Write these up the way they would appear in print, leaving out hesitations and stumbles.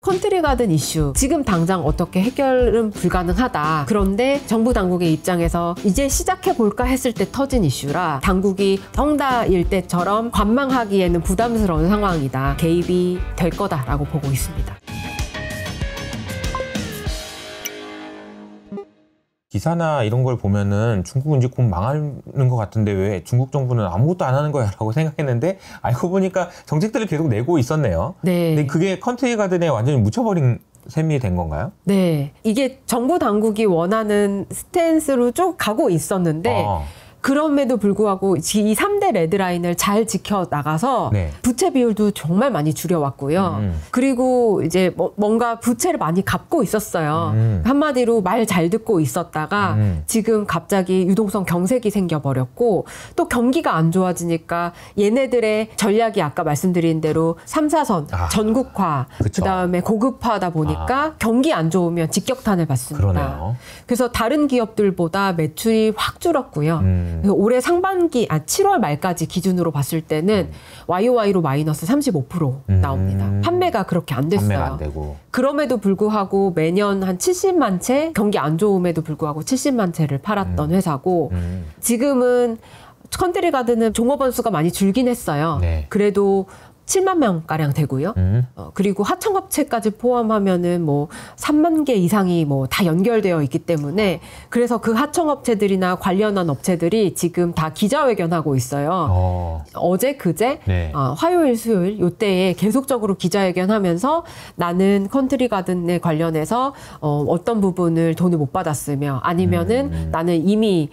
컨트리 가든 이슈 지금 당장 어떻게 해결은 불가능하다. 그런데 정부 당국의 입장에서 이제 시작해볼까 했을 때 터진 이슈라 당국이 헝다일 때처럼 관망하기에는 부담스러운 상황이다. 개입이 될 거다라고 보고 있습니다. 기사나 이런 걸 보면은 중국은 이제 곧 망하는 것 같은데 왜 중국 정부는 아무것도 안 하는 거야 라고 생각했는데 알고 보니까 정책들을 계속 내고 있었네요. 네. 근데 그게 컨트리 가든에 완전히 묻혀버린 셈이 된 건가요? 네. 이게 정부 당국이 원하는 스탠스로 쭉 가고 있었는데 그럼에도 불구하고 이 3대 레드라인을 잘 지켜나가서 네. 부채 비율도 정말 많이 줄여왔고요. 그리고 이제 뭔가 부채를 많이 갚고 있었어요. 한마디로 말 잘 듣고 있었다가 지금 갑자기 유동성 경색이 생겨버렸고 또 경기가 안 좋아지니까 얘네들의 전략이 아까 말씀드린 대로 3, 4선 전국화 그다음에 고급화하다 보니까 경기 안 좋으면 직격탄을 받습니다. 그러네요. 그래서 다른 기업들보다 매출이 확 줄었고요. 그래서 올해 상반기, 7월 말까지 기준으로 봤을 때는 YOY로 마이너스 35% 나옵니다. 판매가 그렇게 안 됐어요. 판매가 안 되고. 그럼에도 불구하고 매년 한 70만 채, 경기 안 좋음에도 불구하고 70만 채를 팔았던 회사고 지금은 컨트리 가든은 종업원 수가 많이 줄긴 했어요. 네. 그래도 7만 명가량 되고요. 그리고 하청업체까지 포함하면은 뭐 3만 개 이상이 뭐 다 연결되어 있기 때문에 그래서 그 하청업체들이나 관련한 업체들이 지금 다 기자회견하고 있어요. 어제, 그제, 네. 화요일, 수요일 요때에 계속적으로 기자회견하면서 나는 컨트리 가든에 관련해서 어떤 부분을 돈을 못 받았으며 아니면은 나는 이미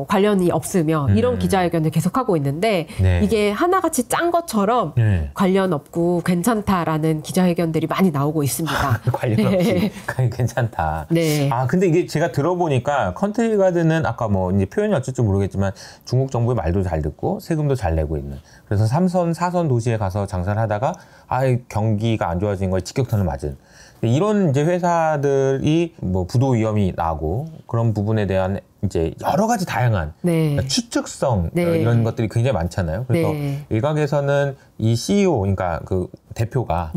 관련이 없으며 이런 기자회견을 계속하고 있는데 네. 이게 하나같이 짠 것처럼 관련 없고 괜찮다라는 기자회견들이 많이 나오고 있습니다. 관련 없이 괜찮다. 네. 근데 이게 제가 들어보니까 컨트리 가든은 아까 뭐 이제 표현이 어쩔지 모르겠지만 중국 정부의 말도 잘 듣고 세금도 잘 내고 있는. 그래서 3선, 4선 도시에 가서 장사를 하다가 경기가 안 좋아진 거에 직격탄을 맞은. 이런 이제 회사들이 뭐 부도 위험이 나고 그런 부분에 대한 이제 여러 가지 다양한 그러니까 추측성 이런 것들이 굉장히 많잖아요. 그래서 일각에서는 이 CEO, 그러니까 그 대표가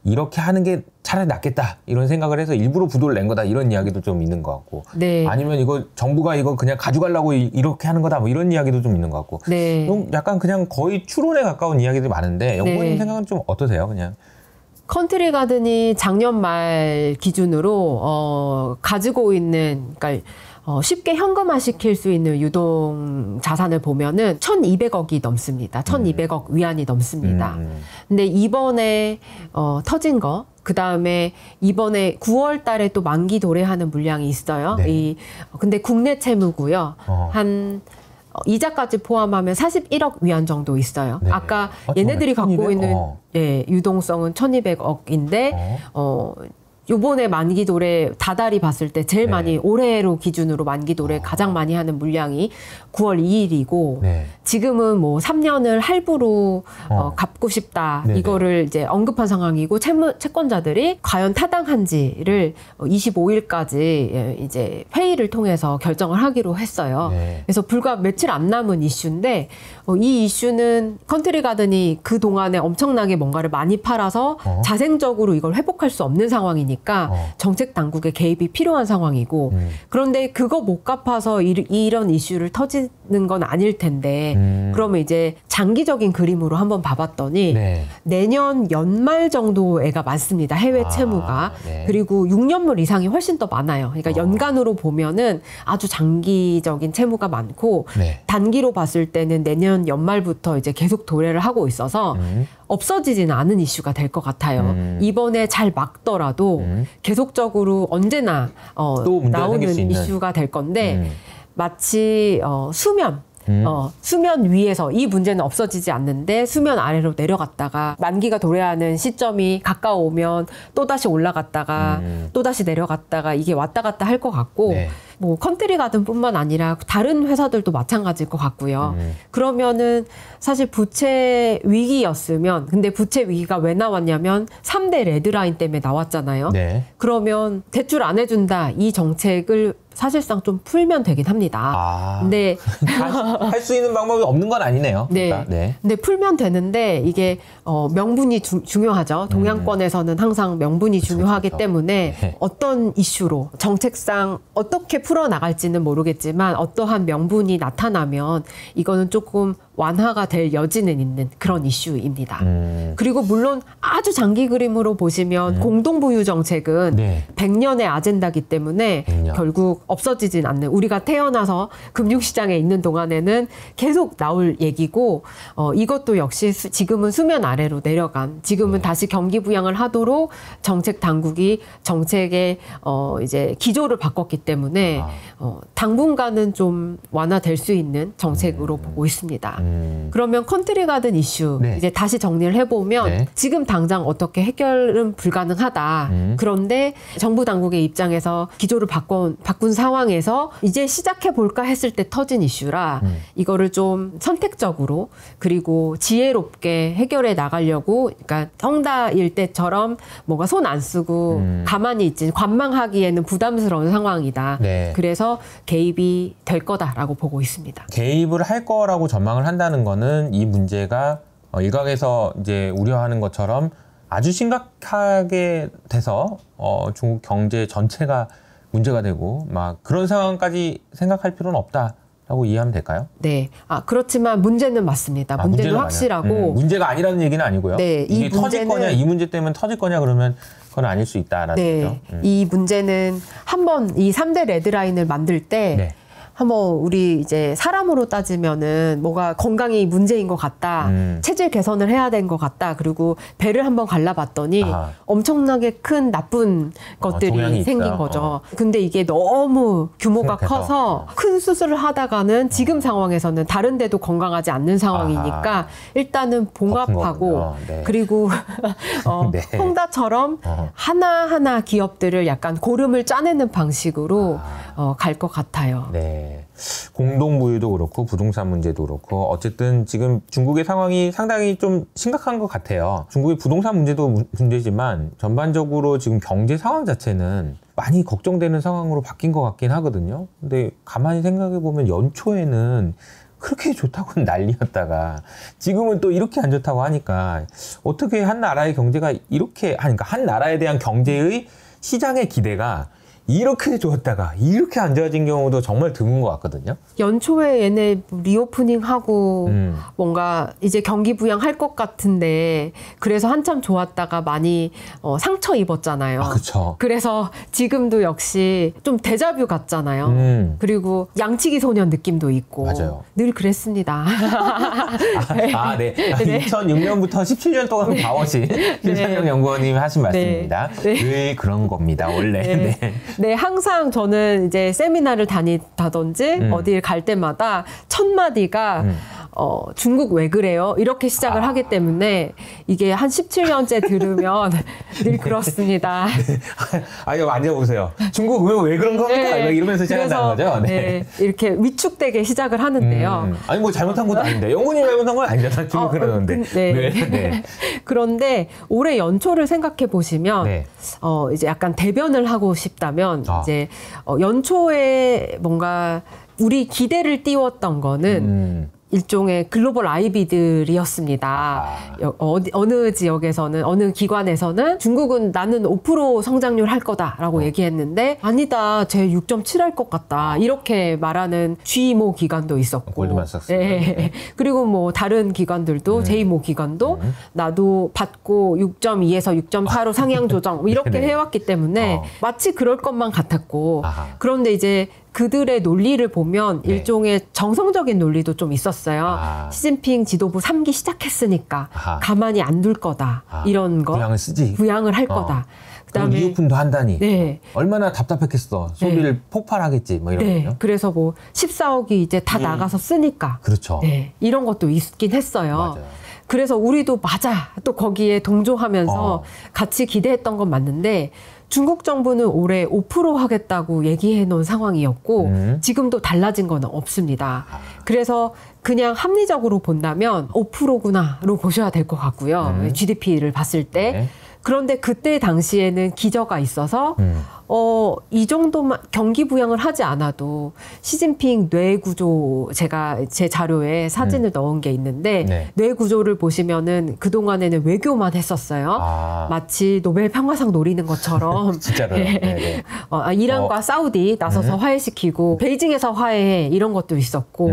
이렇게 하는 게 차라리 낫겠다 이런 생각을 해서 일부러 부도를 낸 거다 이런 이야기도 좀 있는 것 같고 아니면 이거 정부가 이거 그냥 가져가려고 이렇게 하는 거다 뭐 이런 이야기도 좀 있는 것 같고 약간 그냥 거의 추론에 가까운 이야기들이 많은데 연구원님 생각은 좀 어떠세요? 그냥 컨트리 가든이 작년 말 기준으로 가지고 있는 그러니까 쉽게 현금화시킬 수 있는 유동 자산을 보면은 1,200억이 넘습니다. 1,200억 위안이 넘습니다. 근데 이번에 터진 거 그다음에 이번에 9월 달에 또 만기 도래하는 물량이 있어요. 근데 국내 채무고요. 한 이자까지 포함하면 41억 위안 정도 있어요. 아까 얘네들이 갖고 있는 유동성은 1,200억인데 요번에 만기 도래 다달이 봤을 때 제일 많이 올해로 기준으로 만기 도래 가장 많이 하는 물량이 9월 2일이고 지금은 뭐 3년을 할부로 갚고 싶다 이거를 이제 언급한 상황이고 채권자들이 과연 타당한지를 25일까지 이제 회의를 통해서 결정을 하기로 했어요. 그래서 불과 며칠 안 남은 이슈인데 이 이슈는 컨트리 가든이 그 동안에 엄청나게 뭔가를 많이 팔아서 자생적으로 이걸 회복할 수 없는 상황이니까 정책 당국의 개입이 필요한 상황이고 그런데 그거 못 갚아서 이런 이슈를 터지는 건 아닐 텐데 그러면 이제 장기적인 그림으로 한번 봐봤더니 내년 연말 정도 애가 많습니다. 해외 채무가. 그리고 6년물 이상이 훨씬 더 많아요. 그러니까 연간으로 보면은 아주 장기적인 채무가 많고 단기로 봤을 때는 내년 연말부터 이제 계속 도래를 하고 있어서 없어지지는 않은 이슈가 될 것 같아요. 이번에 잘 막더라도 계속적으로 언제나 나오는 이슈가 될 건데 마치 수면 수면 위에서 이 문제는 없어지지 않는데 수면 아래로 내려갔다가 만기가 도래하는 시점이 가까워오면 또다시 올라갔다가 또다시 내려갔다가 이게 왔다 갔다 할 것 같고 뭐 컨트리 가든뿐만 아니라 다른 회사들도 마찬가지일 것 같고요. 그러면은 사실 부채 위기였으면 근데 부채 위기가 왜 나왔냐면 3대 레드라인 때문에 나왔잖아요. 네. 그러면 대출 안 해준다 이 정책을 사실상 좀 풀면 되긴 합니다. 근데 할 수 있는 방법이 없는 건 아니네요. 네. 그러니까, 네. 근데 풀면 되는데 이게 명분이 중요하죠. 동양권에서는 항상 명분이 중요하기 그렇죠. 때문에 네. 어떤 이슈로 정책상 어떻게 풀어 나갈지는 모르겠지만 어떠한 명분이 나타나면 이거는 조금 완화가 될 여지는 있는 그런 이슈입니다. 그리고 물론 아주 장기 그림으로 보시면 공동부유 정책은 네. 100년의 아젠다기 때문에 100년. 결국 없어지진 않는 우리가 태어나서 금융시장에 있는 동안에는 계속 나올 얘기고 이것도 역시 지금은 수면 아래로 내려간 지금은 다시 경기 부양을 하도록 정책 당국이 정책의 이제 기조를 바꿨기 때문에 당분간은 좀 완화될 수 있는 정책으로 보고 있습니다. 그러면 컨트리 가든 이슈 네. 이제 다시 정리를 해보면 네. 지금 당장 어떻게 해결은 불가능하다. 그런데 정부 당국의 입장에서 기조를 바꾼 상황에서 이제 시작해 볼까 했을 때 터진 이슈라 이거를 좀 선택적으로 그리고 지혜롭게 해결해 나가려고 그러니까 성다일 때처럼 뭔가 손 안 쓰고 가만히 있지 관망하기에는 부담스러운 상황이다. 네. 그래서 개입이 될 거다라고 보고 있습니다. 개입을 할 거라고 전망을 한다는 거는 이 문제가 일각에서 이제 우려하는 것처럼 아주 심각하게 돼서 중국 경제 전체가 문제가 되고 막 그런 상황까지 생각할 필요는 없다라고 이해하면 될까요? 네. 그렇지만 문제는 맞습니다. 문제는 확실하고 문제가 아니라는 얘기는 아니고요. 네, 이게 터질 거냐, 이 문제 때문에 터질 거냐 그러면 그건 아닐 수 있다라는 네, 거죠. 이 문제는 한번 이 3대 레드라인을 만들 때 네. 한번 우리 이제 사람으로 따지면은 뭐가 건강이 문제인 것 같다. 체질 개선을 해야 된 것 같다. 그리고 배를 한번 갈라봤더니 엄청나게 큰 나쁜 것들이 생긴 거죠. 근데 이게 너무 규모가 커서 큰 수술을 하다가는 지금 상황에서는 다른 데도 건강하지 않는 상황이니까 일단은 봉합하고 네. 그리고 네. 홍다처럼 하나하나 기업들을 약간 고름을 짜내는 방식으로 갈 것 같아요. 네. 공동부유도 그렇고 부동산 문제도 그렇고 어쨌든 지금 중국의 상황이 상당히 좀 심각한 것 같아요. 중국의 부동산 문제도 문제지만 전반적으로 지금 경제 상황 자체는 많이 걱정되는 상황으로 바뀐 것 같긴 하거든요. 근데 가만히 생각해 보면 연초에는 그렇게 좋다고는 난리였다가 지금은 또 이렇게 안 좋다고 하니까 어떻게 한 나라의 경제가 이렇게 그러니까 한 나라에 대한 경제의 시장의 기대가 이렇게 좋았다가 이렇게 안 좋아진 경우도 정말 드문 것 같거든요. 연초에 얘네 리오프닝하고 뭔가 이제 경기 부양할 것 같은데 그래서 한참 좋았다가 많이 상처 입었잖아요. 그렇죠. 그래서 지금도 역시 좀 데자뷰 같잖아요. 그리고 양치기 소년 느낌도 있고 맞아요. 늘 그랬습니다. 네. 2006년부터 17년 동안 봐오신 김상영 연구원님이 하신 말씀입니다. 늘 그런 겁니다. 원래. 네, 항상 저는 이제 세미나를 다니다든지 어딜 갈 때마다 첫 마디가 중국 왜 그래요? 이렇게 시작을 하기 때문에 이게 한 17년째 들으면 늘 그렇습니다. 이거 앉아보세요. 중국 왜 그런 겁니까? 이러면서 시작한다는 거죠? 네. 이렇게 위축되게 시작을 하는데요. 아니 뭐 잘못한 것도 아닌데 영훈이 잘못한 건 아니잖아요. 중국 그러는데. 네. 그런데 올해 연초를 생각해 보시면 이제 약간 대변을 하고 싶다면 이제 연초에 뭔가 우리 기대를 띄웠던 거는 일종의 글로벌 아이비들이었습니다. 어느 지역에서는 어느 기관에서는 중국은 나는 5% 성장률 할 거다라고 얘기했는데 아니다. 제 6.7 할 것 같다. 이렇게 말하는 G모 기관도 있었고 골드만삭스. 네. 그리고 뭐 다른 기관들도 J모 기관도 나도 받고 6.2에서 6.4로 상향 조정 이렇게 해왔기 때문에 마치 그럴 것만 같았고 그런데 이제 그들의 논리를 보면 일종의 정성적인 논리도 좀 있었어요. 시진핑 지도부 3기 시작했으니까 가만히 안 둘 거다. 이런 거. 부양을 쓰지. 부양을 할 거다. 그다음에 리오픈도 한다니. 얼마나 답답했겠어. 소비를 폭발하겠지. 뭐 이런 거요. 그래서 뭐 14억이 이제 다 나가서 쓰니까. 그렇죠. 이런 것도 있긴 했어요. 맞아요. 그래서 우리도 또 거기에 동조하면서 같이 기대했던 건 맞는데 중국 정부는 올해 5% 하겠다고 얘기해 놓은 상황이었고 지금도 달라진 건 없습니다. 그래서 그냥 합리적으로 본다면 5%구나로 보셔야 될 것 같고요. GDP를 봤을 때. 네. 그런데 그때 당시에는 기저가 있어서 이 정도만 경기 부양을 하지 않아도 시진핑 뇌 구조 제가 제 자료에 사진을 넣은 게 있는데 네. 뇌 구조를 보시면은 그동안에는 외교만 했었어요. 마치 노벨 평화상 노리는 것처럼 진짜로요. 네. 네네. 이란과 사우디 나서서 화해시키고 베이징에서 화해해 이런 것도 있었고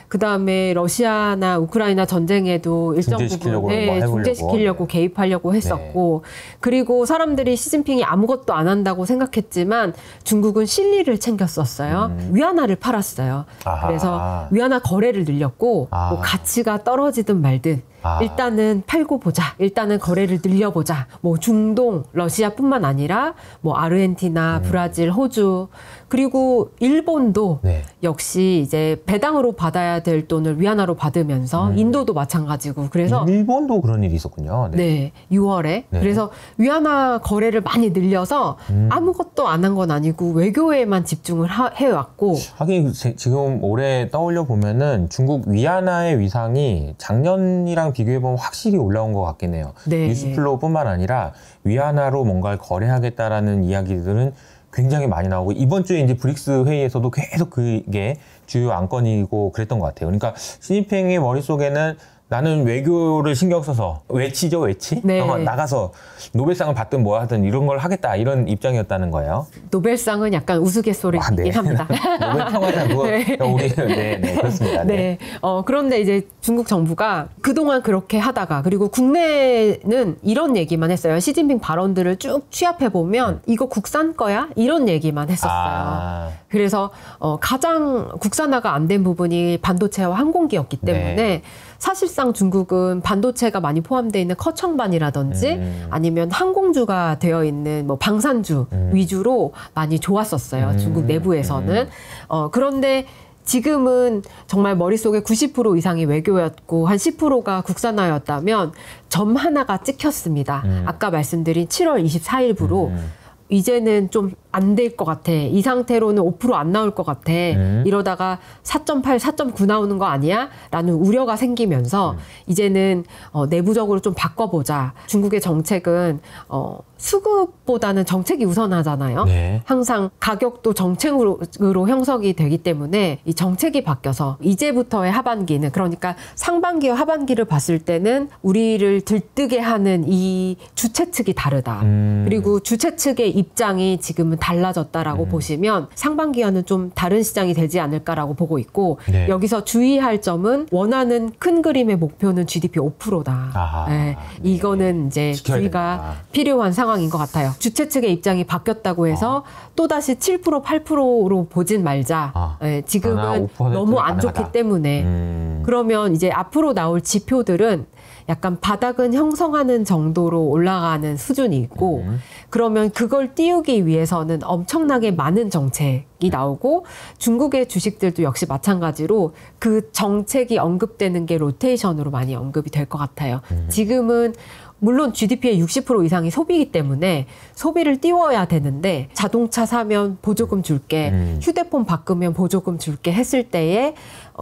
그다음에 러시아나 우크라이나 전쟁에도 일정 중재시키려고 부분 뭐 해보려고. 중재시키려고 개입하려고 했었고 그리고 사람들이 시진핑이 아무것도 안 한다고 생각했지만 중국은 실리를 챙겼었어요. 위안화를 팔았어요. 아하. 그래서 위안화 거래를 늘렸고 아. 뭐 가치가 떨어지든 말든 일단은 팔고 보자. 일단은 거래를 늘려보자. 뭐 중동, 러시아뿐만 아니라 뭐 아르헨티나, 브라질, 호주 그리고 일본도 네. 역시 이제 배당으로 받아야 될 돈을 위안화로 받으면서 인도도 마찬가지고 그래서 일본도 그런 일이 있었군요. 네. 네, 6월에. 네. 그래서 위안화 거래를 많이 늘려서 아무것도 안 한 건 아니고 외교에만 집중을 해왔고. 하긴 지금 올해 떠올려 보면은 중국 위안화의 위상이 작년이랑 비교해 보면 확실히 올라온 것 같긴 해요. 네. 뉴스플로우뿐만 아니라 위안화로 뭔가를 거래하겠다라는 이야기들은 굉장히 많이 나오고 이번 주에 이제 브릭스 회의에서도 계속 그게 주요 안건이고 그랬던 것 같아요. 그러니까 시진핑의 머릿속에는 나는 외교를 신경 써서 외치죠, 외치? 네. 나가서 노벨상을 받든 뭐 하든 이런 걸 하겠다 이런 입장이었다는 거예요. 노벨상은 약간 우스갯소리이긴 네. 합니다. 노벨 평화상 그거 네. 우리 네, 그렇습니다. 네. 네. 그런데 이제 중국 정부가 그동안 그렇게 하다가 그리고 국내는 이런 얘기만 했어요. 시진핑 발언들을 쭉 취합해 보면 이거 국산 거야? 이런 얘기만 했었어요. 그래서 가장 국산화가 안 된 부분이 반도체와 항공기였기 때문에 네. 사실상 중국은 반도체가 많이 포함되어 있는 커청반이라든지 아니면 항공주가 되어 있는 뭐 방산주 위주로 많이 좋았었어요. 중국 내부에서는. 그런데 지금은 정말 머릿속에 90% 이상이 외교였고 한 10%가 국산화였다면 점 하나가 찍혔습니다. 아까 말씀드린 7월 24일부로 이제는 좀 안 될 것 같아. 이 상태로는 5% 안 나올 것 같아. 이러다가 4.8, 4.9 나오는 거 아니야? 라는 우려가 생기면서 이제는 내부적으로 좀 바꿔보자. 중국의 정책은 수급보다는 정책이 우선하잖아요. 네. 항상 가격도 정책으로 형성이 되기 때문에 이 정책이 바뀌어서 이제부터의 하반기는 그러니까 상반기와 하반기를 봤을 때는 우리를 들뜨게 하는 이 주체 측이 다르다. 그리고 주체 측의 입장이 지금은 달라졌다라고 보시면 상반기와는 좀 다른 시장이 되지 않을까라고 보고 있고 네. 여기서 주의할 점은 원하는 큰 그림의 목표는 GDP 5%다. 아하. 네. 이거는 이제 지켜야 주의가 된다. 필요한 상황인 것 같아요. 주체 측의 입장이 바뀌었다고 해서 또다시 7%, 8%로 보진 말자. 네, 지금은 5% 너무 안 가능하다. 좋기 때문에. 그러면 이제 앞으로 나올 지표들은 약간 바닥은 형성하는 정도로 올라가는 수준이 있고 그러면 그걸 띄우기 위해서는 엄청나게 많은 정책이 나오고 중국의 주식들도 역시 마찬가지로 그 정책이 언급되는 게 로테이션으로 많이 언급이 될 것 같아요. 지금은 물론 GDP의 60% 이상이 소비이기 때문에 소비를 띄워야 되는데 자동차 사면 보조금 줄게, 휴대폰 바꾸면 보조금 줄게 했을 때에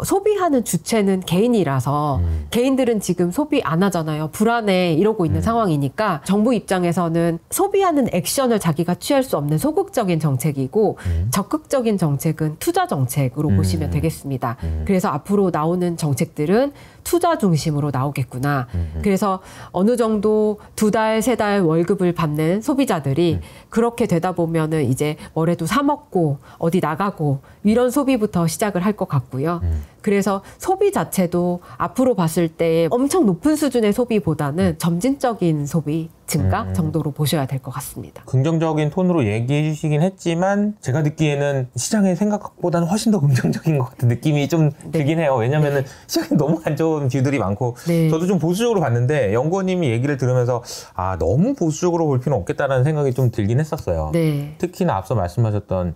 소비하는 주체는 개인이라서 개인들은 지금 소비 안 하잖아요. 불안해 이러고 있는 상황이니까 정부 입장에서는 소비하는 액션을 자기가 취할 수 없는 소극적인 정책이고 적극적인 정책은 투자 정책으로 보시면 되겠습니다. 그래서 앞으로 나오는 정책들은 투자 중심으로 나오겠구나. 그래서 어느 정도 2달, 3달 월급을 받는 소비자들이 그렇게 되다 보면은 이제 뭐래도 사 먹고 어디 나가고 이런 소비부터 시작을 할 것 같고요. 그래서 소비 자체도 앞으로 봤을 때 엄청 높은 수준의 소비보다는 점진적인 소비 증가 정도로 보셔야 될 것 같습니다. 긍정적인 톤으로 얘기해 주시긴 했지만 제가 듣기에는 시장의 생각보다는 훨씬 더 긍정적인 것 같은 느낌이 좀 들긴 해요. 왜냐면은 시장이 너무 안 좋은 뷰들이 많고 저도 좀 보수적으로 봤는데 연구원님이 얘기를 들으면서 너무 보수적으로 볼 필요는 없겠다라는 생각이 좀 들긴 했었어요. 네. 특히나 앞서 말씀하셨던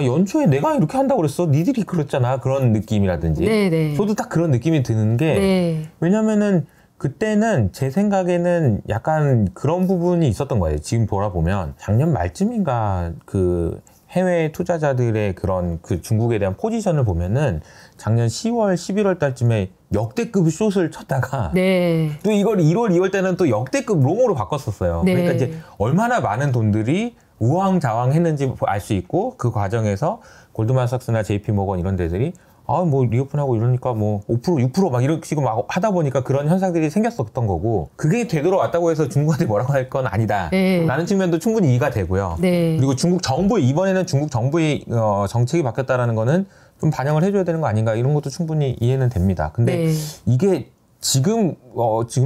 연초에 내가 이렇게 한다고 그랬어. 니들이 그랬잖아. 그런 느낌이라든지. 네네. 저도 딱 그런 느낌이 드는 게 왜냐면은 그때는 제 생각에는 약간 그런 부분이 있었던 거예요. 지금 돌아보면 작년 말쯤인가 그 해외 투자자들의 그런 그 중국에 대한 포지션을 보면은 작년 10월, 11월 달쯤에 역대급 숏을 쳤다가 네. 또 이걸 1월, 2월 때는 또 역대급 롱으로 바꿨었어요. 네. 그러니까 이제 얼마나 많은 돈들이 우왕좌왕했는지 알 수 있고 그 과정에서 골드만삭스나 JP모건 이런 데들이 뭐 리오픈하고 이러니까 뭐 5%, 6% 막 이런 식으로 막 하다 보니까 그런 현상들이 생겼었던 거고 그게 되돌아왔다고 해서 중국한테 뭐라고 할 건 아니다. 네. 라는 측면도 충분히 이해가 되고요. 네. 그리고 중국 정부 이번에는 중국 정부의 정책이 바뀌었다라는 거는 좀 반영을 해줘야 되는 거 아닌가 이런 것도 충분히 이해는 됩니다. 근데 네. 이게 지금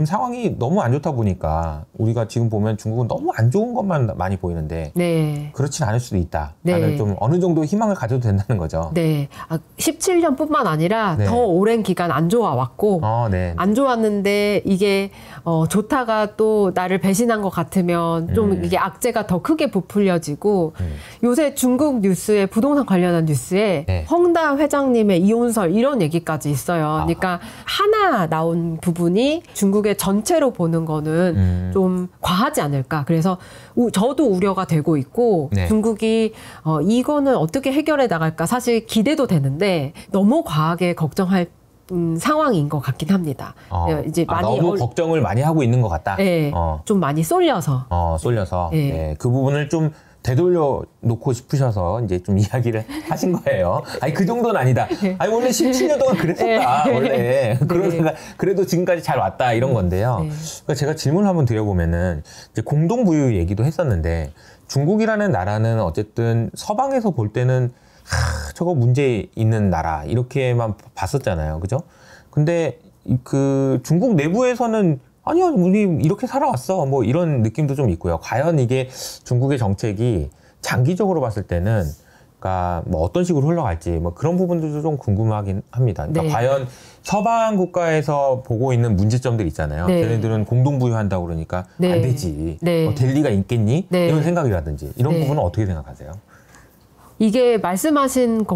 상황이 너무 안 좋다 보니까 우리가 지금 보면 중국은 너무 안 좋은 것만 많이 보이는데 네. 그렇진 않을 수도 있다. 네. 나는 좀 어느 정도 희망을 가져도 된다는 거죠. 네. 17년뿐만 아니라 네. 더 오랜 기간 안 좋아왔고 네. 안 좋았는데 이게 좋다가 또 나를 배신한 것 같으면 좀 이게 악재가 더 크게 부풀려지고 요새 중국 뉴스에 부동산 관련한 뉴스에 네. 헝다 회장님의 이혼설 이런 얘기까지 있어요. 그러니까 하나 나온 부분이 중국의 전체로 보는 거는 좀 과하지 않을까. 그래서 저도 우려가 되고 있고 네. 중국이 이거는 어떻게 해결해 나갈까 사실 기대도 되는데 너무 과하게 걱정할 상황인 것 같긴 합니다. 이제 많이 너무 걱정을 많이 하고 있는 것 같다. 네, 좀 많이 쏠려서. 쏠려서. 네. 네, 그 부분을 좀 되돌려 놓고 싶으셔서 이제 좀 이야기를 하신 거예요. 아니, 그 정도는 아니다. 아니, 원래 17년 동안 그랬었다. 네. 원래. 그러다가 그래도 지금까지 잘 왔다. 이런 건데요. 네. 그러니까 제가 질문을 한번 드려보면은 이제 공동부유 얘기도 했었는데 중국이라는 나라는 어쨌든 서방에서 볼 때는 저거 문제 있는 나라 이렇게만 봤었잖아요. 그죠? 근데 그 중국 내부에서는 아니요, 우리 이렇게 살아왔어. 뭐 이런 느낌도 좀 있고요. 과연 이게 중국의 정책이 장기적으로 봤을 때는 그러니까 뭐 어떤 식으로 흘러갈지 뭐 그런 부분들도 좀 궁금하긴 합니다. 그러니까 네. 과연 서방 국가에서 보고 있는 문제점들 있잖아요. 네. 걔네들은 공동부유한다고 그러니까 네. 안 되지. 네. 될 리가 있겠니? 네. 이런 생각이라든지 이런 네. 부분은 어떻게 생각하세요? 이게 말씀하신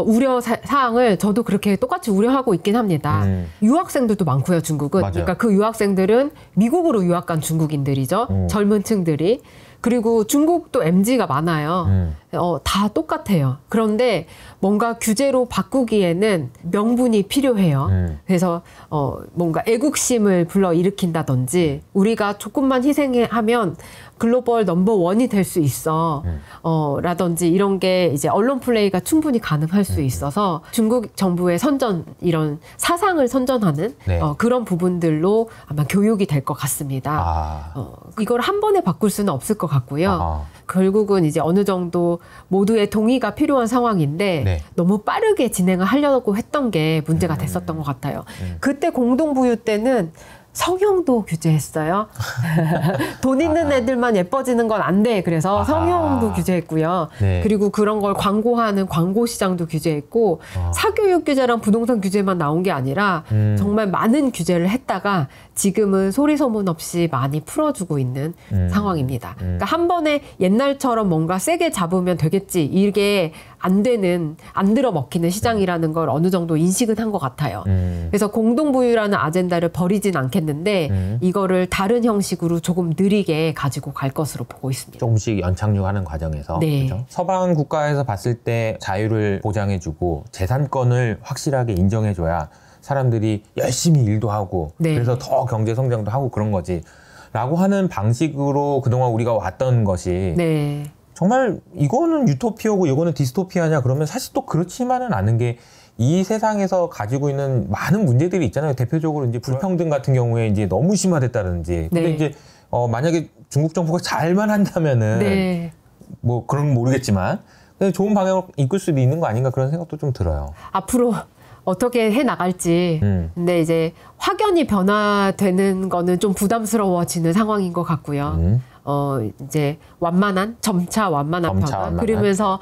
우려 사항을 저도 그렇게 똑같이 우려하고 있긴 합니다. 유학생들도 많고요, 중국은. 맞아요. 그러니까 그 유학생들은 미국으로 유학 간 중국인들이죠. 젊은 층들이. 그리고 중국도 MZ가 많아요. 다 똑같아요. 그런데 뭔가 규제로 바꾸기에는 명분이 필요해요. 그래서 뭔가 애국심을 불러일으킨다든지 우리가 조금만 희생하면 글로벌 넘버원이 될 수 있어. 라든지 이런 게 이제 언론 플레이가 충분히 가능할 수 있어서 중국 정부의 이런 사상을 선전하는 네. 그런 부분들로 아마 교육이 될 것 같습니다. 이걸 한 번에 바꿀 수는 없을 것 같고요. 결국은 이제 어느 정도 모두의 동의가 필요한 상황인데 네. 너무 빠르게 진행을 하려고 했던 게 문제가 됐었던 것 같아요. 그때 공동부유 때는 성형도 규제했어요. 돈 있는 애들만 예뻐지는 건 안 돼. 그래서 성형도 규제했고요. 네. 그리고 그런 걸 광고하는 광고 시장도 규제했고 사교육 규제랑 부동산 규제만 나온 게 아니라 정말 많은 규제를 했다가 지금은 소리 소문 없이 많이 풀어주고 있는 상황입니다. 그러니까 한 번에 옛날처럼 뭔가 세게 잡으면 되겠지. 이게 안 들어 먹히는 시장이라는 걸 어느 정도 인식은 한 것 같아요. 그래서 공동부유라는 아젠다를 버리진 않겠는데 이거를 다른 형식으로 조금 느리게 가지고 갈 것으로 보고 있습니다. 조금씩 연착륙하는 과정에서 네. 그렇죠? 서방 국가에서 봤을 때 자유를 보장해주고 재산권을 확실하게 인정해줘야 사람들이 열심히 일도 하고 네. 그래서 더 경제 성장도 하고 그런 거지 라고 하는 방식으로 그동안 우리가 왔던 것이 네. 정말 이거는 유토피아고 이거는 디스토피아냐 그러면 사실 또 그렇지만은 않은 게 이 세상에서 가지고 있는 많은 문제들이 있잖아요. 대표적으로 이제 불평등 같은 경우에 이제 너무 심화됐다든지. 근데 네. 이제 만약에 중국 정부가 잘만 한다면은 네. 뭐 그런 모르겠지만 그냥 좋은 방향으로 이끌 수도 있는 거 아닌가 그런 생각도 좀 들어요. 앞으로 어떻게 해 나갈지. 근데 이제 확연히 변화되는 거는 좀 부담스러워지는 상황인 것 같고요. 이제 점차 완만한 변화. 그러면서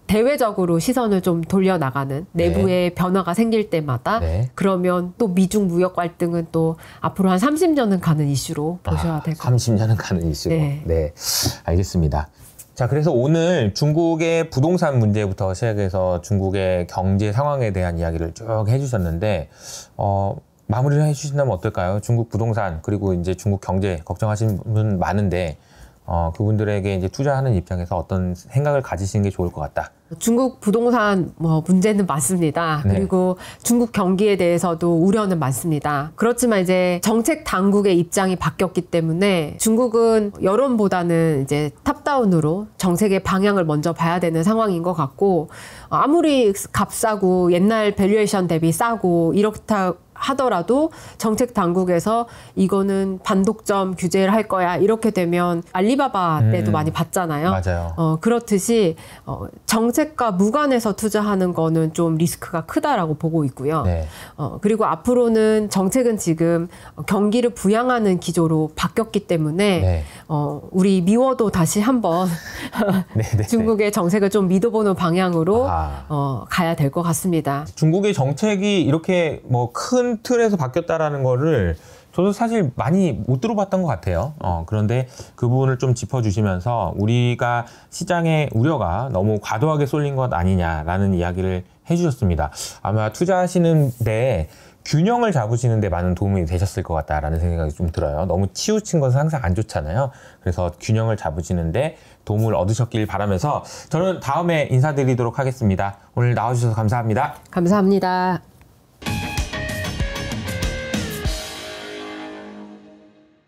대외적으로 시선을 좀 돌려나가는 내부의 네. 변화가 생길 때마다 네. 그러면 또 미중 무역 갈등은 또 앞으로 한 30년은 가는 이슈로 보셔야 될 것 같아요. 30년은 가는 이슈고. 네. 네. 알겠습니다. 자, 그래서 오늘 중국의 부동산 문제부터 시작해서 중국의 경제 상황에 대한 이야기를 쭉 해주셨는데, 마무리를 해주신다면 어떨까요? 중국 부동산 그리고 이제 중국 경제 걱정하시는 분 많은데 그분들에게 이제 투자하는 입장에서 어떤 생각을 가지시는 게 좋을 것 같다. 중국 부동산 문제는 많습니다. 네. 그리고 중국 경기에 대해서도 우려는 많습니다. 그렇지만 이제 정책 당국의 입장이 바뀌었기 때문에 중국은 여론보다는 이제 탑다운으로 정책의 방향을 먼저 봐야 되는 상황인 것 같고, 아무리 값싸고 옛날 밸류에이션 대비 싸고 이렇다 하더라도 정책 당국에서 이거는 반독점 규제를 할 거야 이렇게 되면 알리바바 때도 많이 봤잖아요. 맞아요. 그렇듯이 정책과 무관해서 투자하는 거는 좀 리스크가 크다라고 보고 있고요. 네. 그리고 앞으로는 정책은 지금 경기를 부양하는 기조로 바뀌었기 때문에 네. 우리 미워도 다시 한번 네. 중국의 정책을 좀 믿어보는 방향으로 가야 될 것 같습니다. 중국의 정책이 이렇게 뭐 큰 틀에서 바뀌었다라는 거를 저도 사실 많이 못 들어봤던 것 같아요. 그런데 그 부분을 좀 짚어주시면서 우리가 시장의 우려가 너무 과도하게 쏠린 것 아니냐라는 이야기를 해주셨습니다. 아마 투자하시는데 균형을 잡으시는데 많은 도움이 되셨을 것 같다라는 생각이 좀 들어요. 너무 치우친 것은 항상 안 좋잖아요. 그래서 균형을 잡으시는데 도움을 얻으셨길 바라면서 저는 다음에 인사드리도록 하겠습니다. 오늘 나와주셔서 감사합니다. 감사합니다.